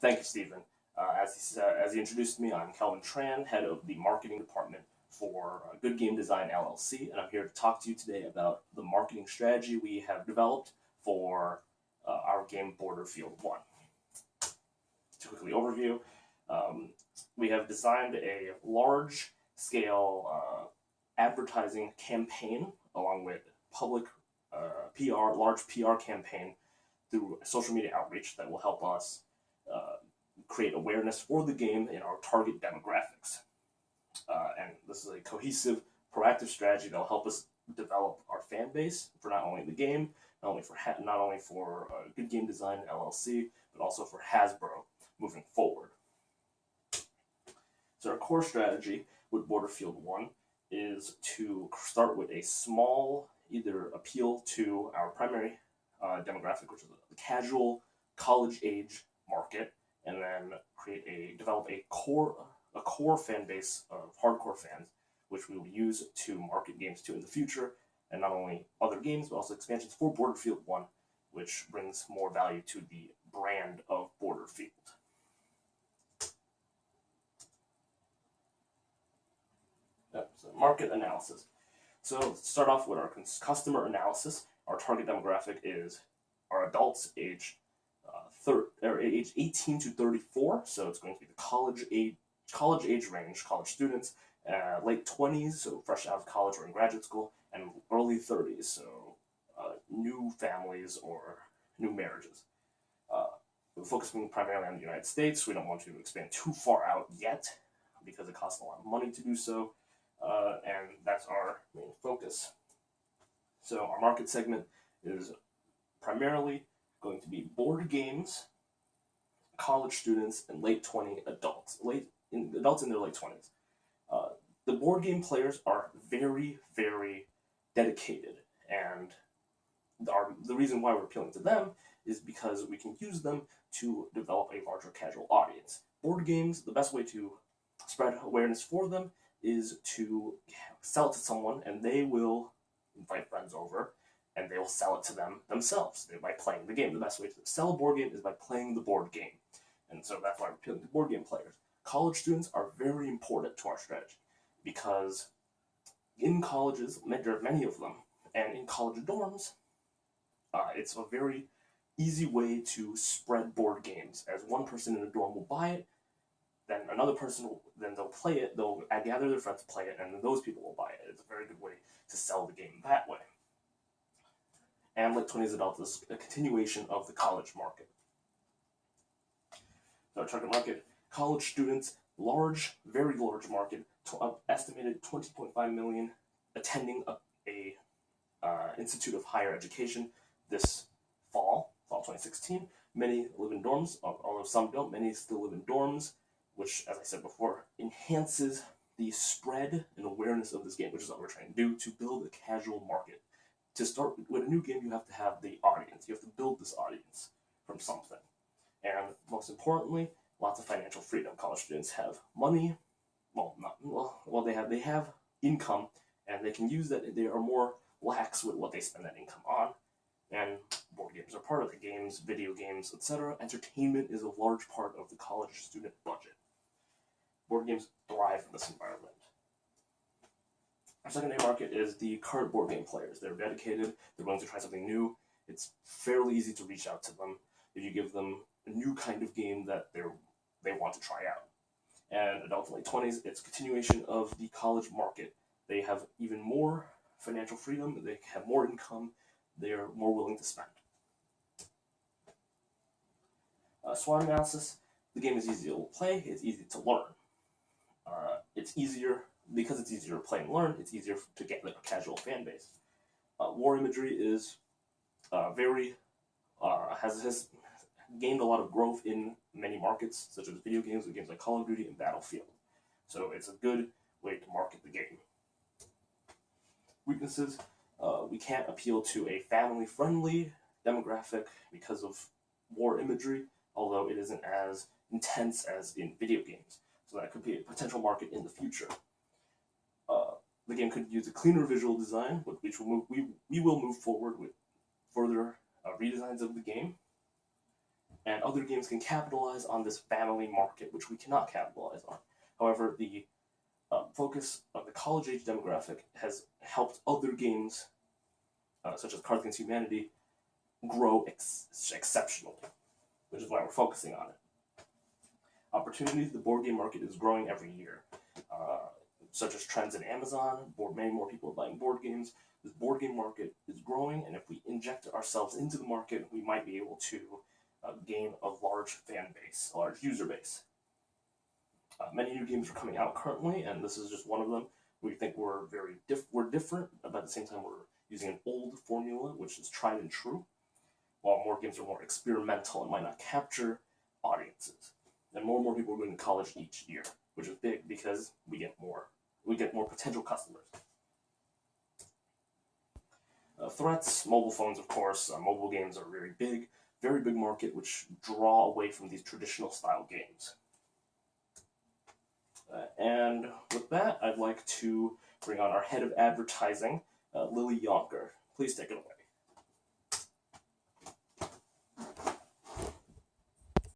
Thank you, Stephen. As he introduced me, I'm Calvin Tran, head of the marketing department for Good Game Design LLC, and I'm here to talk to you today about the marketing strategy we have developed for our game Border Field 1. To quickly overview, um, we have designed a large-scale advertising campaign along with public large PR campaign through social media outreach that will help us uh, create awareness for the game in our target demographics. And this is a cohesive, proactive strategy that will help us develop our fan base for not only the game, not only for Good Game Design LLC, but also for Hasbro moving forward. So our core strategy with Borderfield 1 is to start with a small, either appeal to our primary demographic, which is the casual college age market, and then develop a core fan base of hardcore fans, which we will use to market games to in the future, and not only other games, but also expansions for Borderfield 1, which brings more value to the brand of Borderfield. So market analysis. So let's start off with our customer analysis. Our target demographic is our adults age 18 to 34. So it's going to be the college age range, college students, late 20s, so fresh out of college or in graduate school, and early 30s, so new families or new marriages. We're focusing primarily on the United States. We don't want to expand too far out yet because it costs a lot of money to do so. And that's our main focus. So our market segment is primarily going to be board games, college students, and late 20 adults. Adults in their late 20s. The board game players are very, very dedicated, and the reason why we're appealing to them is because we can use them to develop a larger casual audience. Board games, the best way to spread awareness for them is to sell it to someone, and they will invite friends over, and they will sell it to them themselves by playing the game. The best way to sell a board game is by playing the board game, and so that's why we're appealing to board game players. College students are very important to our strategy because in colleges, there are many of them, and in college dorms, it's a very easy way to spread board games, as one person in a dorm will buy it, then another person then they'll play it, they'll gather their friends to play it, and then those people will buy it. It's a very good way to sell the game that way. And late 20s adults is a continuation of the college market. So our target market, college students, very large market, estimated 20.5 million attending a Institute of Higher Education this fall 2016. Many live in dorms, although some don't. Many still live in dorms, which, as I said before, enhances the spread and awareness of this game, which is what we're trying to do, to build a casual market. To start with a new game, you have to have the audience. You have to build this audience from something. And most importantly, lots of financial freedom. College students have money. They have income, and they can use that. They are more lax with what they spend that income on. And board games are part of the games, video games, etc. Entertainment is a large part of the college student budget. Board games thrive in this environment. Our secondary market is the current board game players. They're dedicated, they're willing to try something new. It's fairly easy to reach out to them if you give them a new kind of game that they want to try out. And adults in late 20s, it's a continuation of the college market. They have even more financial freedom, they have more income, they're more willing to spend. SWOT analysis, the game is easy to play, it's easy to learn. Because it's easier to play and learn, it's easier to get like a casual fan base. War imagery is has gained a lot of growth in many markets, such as video games with games like Call of Duty and Battlefield. So it's a good way to market the game. Weaknesses, we can't appeal to a family-friendly demographic because of war imagery, although it isn't as intense as in video games. So that could be a potential market in the future. The game could use a cleaner visual design, which we will move forward with further redesigns of the game. and other games can capitalize on this family market, which we cannot capitalize on. However, the focus of the college age demographic has helped other games, such as Cards Against Humanity, grow exceptionally, which is why we're focusing on it. Opportunities, the board game market is growing every year, such as trends in Amazon, many more people are buying board games. This board game market is growing, and if we inject ourselves into the market, we might be able to gain a large fan base, a large user base. Many new games are coming out currently, and this is just one of them. We think we're we're different, but at the same time we're using an old formula, which is tried and true, while more games are more experimental and might not capture audiences. And more people are going to college each year, which is big because we get more potential customers. Threats, mobile phones, of course. Mobile games are very big market, which draw away from these traditional style games. And with that, I'd like to bring on our head of advertising, Lily Yonker. Please take it away.